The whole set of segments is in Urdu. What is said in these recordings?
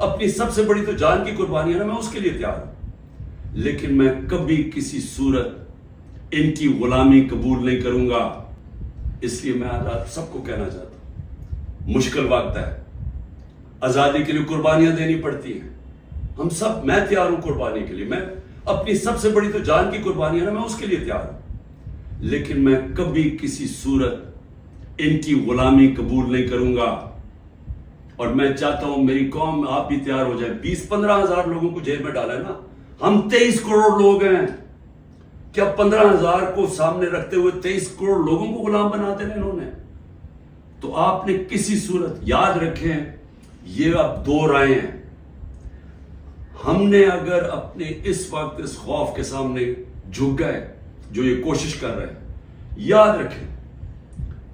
اپنی سب سے بڑی تو جان کی قربانی ہے نا، میں اس کے لیے تیار ہوں، لیکن میں کبھی کسی صورت ان کی غلامی قبول نہیں کروں گا۔ اس لیے میں آج آپ سب کو کہنا چاہتا ہوں، مشکل وقت ہے، آزادی کے لیے قربانیاں دینی پڑتی ہیں، ہم سب، میں تیار ہوں قربانی کے لیے، میں اپنی سب سے بڑی تو جان کی قربانی ہے نا، میں اس کے لیے تیار ہوں، لیکن میں کبھی کسی صورت ان کی غلامی قبول نہیں کروں گا۔ اور میں چاہتا ہوں میری قوم، آپ بھی تیار ہو جائیں۔ 20-15 ہزار لوگوں کو جیل میں ڈالا ہے نا، ہم 23 کروڑ لوگ ہیں، کیا 15 ہزار کو سامنے رکھتے ہوئے 23 کروڑ لوگوں کو غلام بنا دینا انہوں نے؟ تو آپ نے کسی صورت یاد رکھیں، یہ اب 2 رائے ہیں۔ ہم نے اگر اپنے اس وقت اس خوف کے سامنے جھک گئے جو یہ کوشش کر رہے ہیں، یاد رکھیں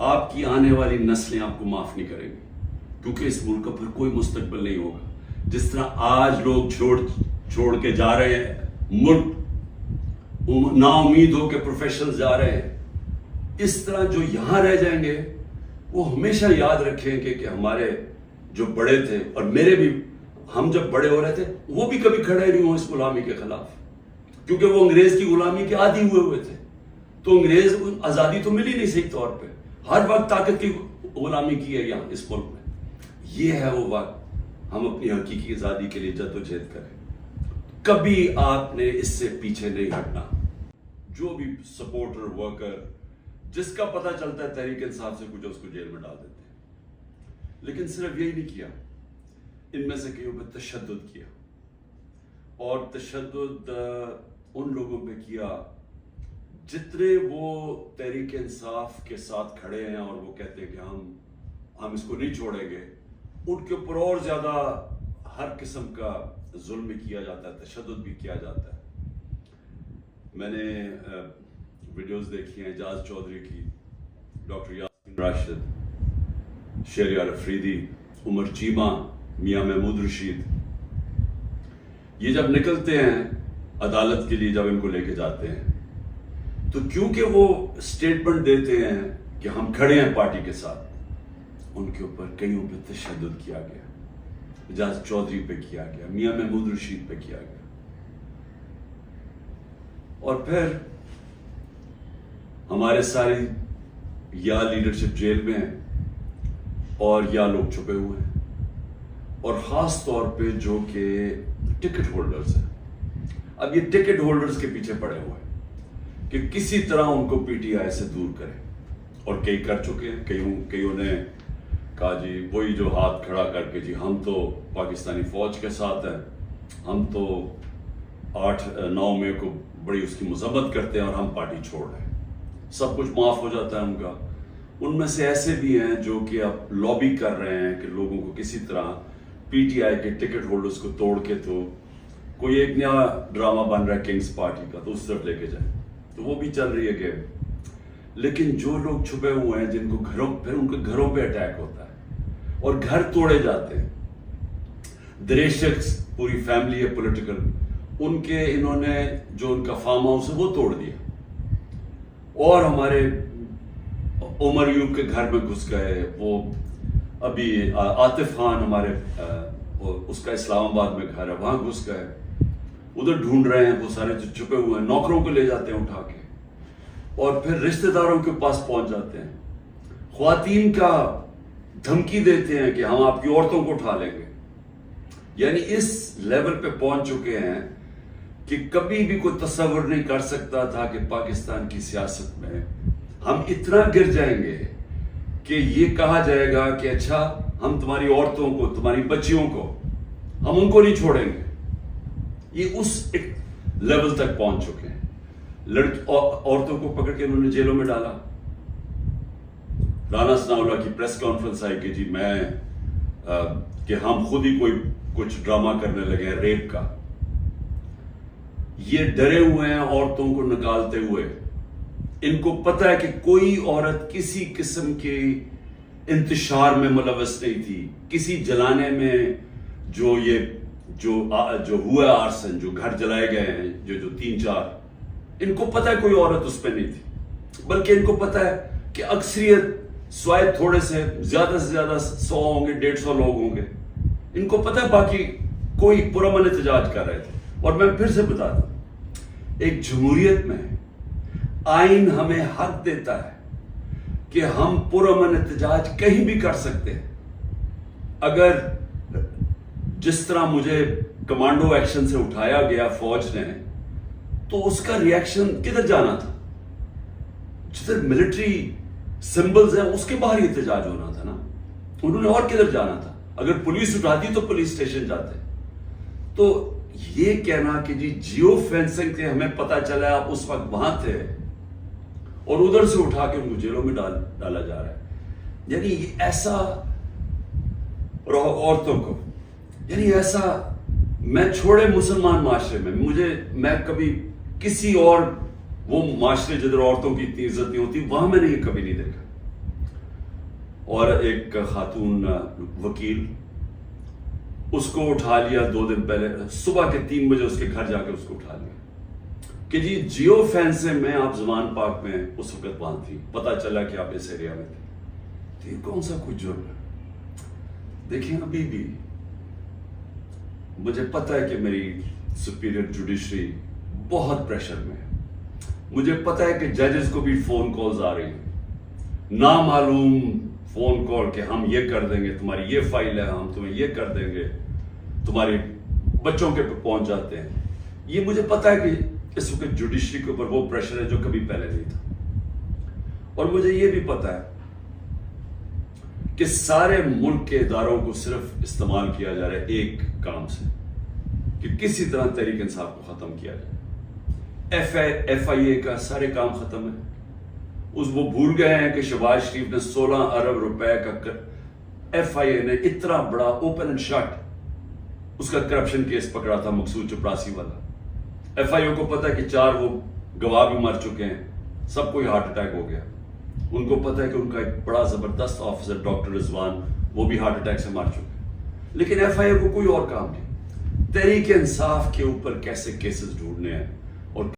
آپ کی آنے والی نسلیں آپ کو معاف نہیں کریں گی، کیونکہ اس ملک کا پھر کوئی مستقبل نہیں ہوگا۔ جس طرح آج لوگ چھوڑ کے جا رہے ہیں ملک، نا امید ہو کے پروفیشنل جا رہے ہیں، اس طرح جو یہاں رہ جائیں گے وہ ہمیشہ یاد رکھیں کہ ہمارے جو بڑے تھے، اور میرے بھی، ہم جب بڑے ہو رہے تھے وہ بھی کبھی کھڑے نہیں ہوئے اس غلامی کے خلاف، کیونکہ وہ انگریز کی غلامی کے عادی ہوئے تھے۔ تو انگریز آزادی تو ملی نہیں صحیح طور پہ، ہر وقت طاقت کی غلامی کی ہے یہاں اس ملک میں۔ یہ ہے وہ وقت ہم اپنی حقیقی آزادی کے لیے جدوجہد کریں۔ کبھی آپ نے اس سے پیچھے نہیں ہٹنا۔ جو بھی سپورٹر، ورکر، جس کا پتہ چلتا ہے تحریک انصاف سے کچھ، اس کو جیل میں ڈال دیتے ہیں۔ لیکن صرف یہی نہیں کیا، ان میں سے کئیوں پہ تشدد کیا، اور تشدد ان لوگوں پہ کیا جتنے وہ تحریک انصاف کے ساتھ کھڑے ہیں اور وہ کہتے ہیں کہ ہم اس کو نہیں چھوڑیں گے، ان کے اوپر اور زیادہ ہر قسم کا ظلم بھی کیا جاتا ہے، تشدد بھی کیا جاتا ہے۔ میں نے ویڈیوز دیکھی ہیں اعجاز چودھری کی، ڈاکٹر یاسین راشد، شہریار افریدی، عمر چیمہ، میاں محمود رشید، یہ جب نکلتے ہیں عدالت کے لیے، جب ان کو لے کے جاتے ہیں تو کیونکہ وہ سٹیٹمنٹ دیتے ہیں کہ ہم کھڑے ہیں پارٹی کے ساتھ، ان کے اوپر کئیوں پہ تشدد کیا گیا، اعجاز چودھری پہ کیا گیا، میاں محمود رشید پہ کیا گیا، اور پھر ہمارے ساری یا لیڈرشپ جیل میں ہیں اور یا لوگ چھپے ہوئے ہیں، اور خاص طور پہ جو کہ ٹکٹ ہولڈرز ہیں۔ اب یہ ٹکٹ ہولڈرز کے پیچھے پڑے ہوئے ہیں کہ کسی طرح ان کو پی ٹی آئی سے دور کریں، اور کئی کر چکے ہیں۔ کئیوں نے کہا جی وہی جو ہاتھ کھڑا کر کے، جی ہم تو پاکستانی فوج کے ساتھ ہیں، ہم تو 8-9 مئی کو بڑی اس کی مذمت کرتے ہیں اور ہم پارٹی چھوڑ رہے ہیں، سب کچھ معاف ہو جاتا ہے ان کا۔ ان میں سے ایسے بھی ہیں جو کہ اب لابی کر رہے ہیں کہ لوگوں کو کسی طرح پی ٹی آئی کے ٹکٹ ہولڈرز کو توڑ کے تو کوئی ایک نیا ڈرامہ بن رہا ہے کنگز پارٹی کا، تو اس طرف لے کے جائیں، تو وہ بھی چل رہی ہے گیم۔ لیکن جو لوگ چھپے ہوئے ہیں، جن کو پھر ان کے گھروں پہ اٹیک ہوتا ہے اور گھر توڑے جاتے ہیں، دریشکس پوری فیملی ہے پولیٹیکل، ان کے انہوں نے جو ان کا فارم ہاؤس ہے وہ توڑ دیا، اور ہمارے عمر یوب کے گھر میں گھس گئے، وہ ابھی عاطف خان ہمارے اس کا اسلام آباد میں گھر ہے، وہاں گھس گئے، ادھر ڈھونڈ رہے ہیں، وہ سارے جو چھپے ہوئے ہیں، نوکروں کو لے جاتے ہیں اٹھا کے، اور پھر رشتہ داروں کے پاس پہنچ جاتے ہیں، خواتین کا دھمکی دیتے ہیں کہ ہم آپ کی عورتوں کو اٹھا لیں گے۔ یعنی اس لیول پہ پہنچ چکے ہیں کہ کبھی بھی کوئی تصور نہیں کر سکتا تھا کہ پاکستان کی سیاست میں ہم اتنا گر جائیں گے کہ یہ کہا جائے گا کہ اچھا ہم تمہاری عورتوں کو، تمہاری بچیوں کو، ہم ان کو نہیں چھوڑیں گے۔ یہ اس ایک لیول تک پہنچ چکے ہیں۔ عورتوں کو پکڑ کے انہوں نے جیلوں میں ڈالا۔ رانا ثناءاللہ کی پریس کانفرنس آئی کہ جی کہ ہم خود ہی کوئی کچھ ڈرامہ کرنے لگے ہیں ریپ کا۔ یہ ڈرے ہوئے ہیں عورتوں کو نکالتے ہوئے، ان کو پتہ ہے کہ کوئی عورت کسی قسم کے انتشار میں ملوث نہیں تھی، کسی جلانے میں جو ہوا آرسن، جو گھر جلائے گئے ہیں، جو 3-4، ان کو پتہ ہے کوئی عورت اس پہ نہیں تھی، بلکہ ان کو پتہ ہے کہ اکثریت سوائے تھوڑے سے زیادہ 100 ہوں گے، 150 لوگ ہوں گے، ان کو پتہ ہے باقی کوئی پرامن احتجاج کر رہے تھے. اور میں پھر سے بتا دوں, ایک جمہوریت میں آئین ہمیں حق دیتا ہے کہ ہم پرامن احتجاج کہیں بھی کر سکتے ہیں. اگر جس طرح مجھے کمانڈو ایکشن سے اٹھایا گیا فوج نے, تو اس کا ریئیکشن کدھر جانا تھا؟ جدھر ملٹری سمبلز ہیں اس کے باہر ہی احتجاج ہونا تھا نا. انہوں نے اور کدھر جانا تھا؟ اگر پولیس اٹھاتی تو پولیس اسٹیشن جاتے. تو یہ کہنا کہ جیو فینسنگ کے ہمیں پتا چلا آپ اس وقت وہاں تھے اور ادھر سے اٹھا کے ان کو جیلوں میں ڈالا جا رہا ہے, یعنی ایسا عورتوں کو, یعنی ایسا, میں چھوڑے مسلمان معاشرے میں کبھی کسی اور وہ معاشرے جدھر عورتوں کی اتنی عزت نہیں ہوتی وہاں میں نے یہ کبھی نہیں دیکھا. اور ایک خاتون وکیل, اس کو اٹھا لیا 2 دن پہلے صبح کے 3 بجے اس کے گھر جا کے اس کو اٹھا لیا کہ جیو فینس میں آپ زمان پارک میں اس وقت باندھ تھی, پتا چلا کہ آپ اس ایریا میں تھے. تو یہ کون سا کچھ جرم ہے؟ دیکھیں ابھی بھی مجھے پتا ہے کہ میری سپیریئر جوڈیشری بہت پریشر میں ہے. مجھے پتا ہے کہ ججز کو بھی فون کالز آ رہی ہیں, نامعلوم فون کال کہ ہم یہ کر دیں گے, تمہاری یہ فائل ہے, ہم تمہیں یہ کر دیں گے, تمہارے بچوں کے پہنچ جاتے ہیں. یہ مجھے پتا ہے کہ اس وقت جوڈیشری کے اوپر وہ پریشر ہے جو کبھی پہلے نہیں تھا. اور مجھے یہ بھی پتا ہے کہ سارے ملک کے اداروں کو صرف استعمال کیا جا رہا ہے ایک کام سے, کہ کسی طرح تحریک انصاف کو ختم کیا جائے. ایف آئی اے کا سارے کام ختم ہے. وہ بھول گئے ہیں کہ شہباز شریف نے 16 ارب روپے کا, ایف آئی اے نے اتنا بڑا اوپن اینڈ شٹ اس کا کرپشن کیس پکڑا تھا, مقصود چپراسی والا. ایف آئی اے کو پتا ہے کہ 4 وہ گواہ بھی مر چکے ہیں, سب کو ہارٹ اٹیک ہو گیا. ان کو پتا ہے کہ ان کا ایک بڑا زبردست آفیسر ڈاکٹر رضوان, وہ بھی ہارٹ اٹیک سے مر چکے. لیکن ایف آئی اے کو کوئی اور کام نہیں. تحریک انصاف کے اوپر کیسے کیسز ڈھونڈنے ہیں,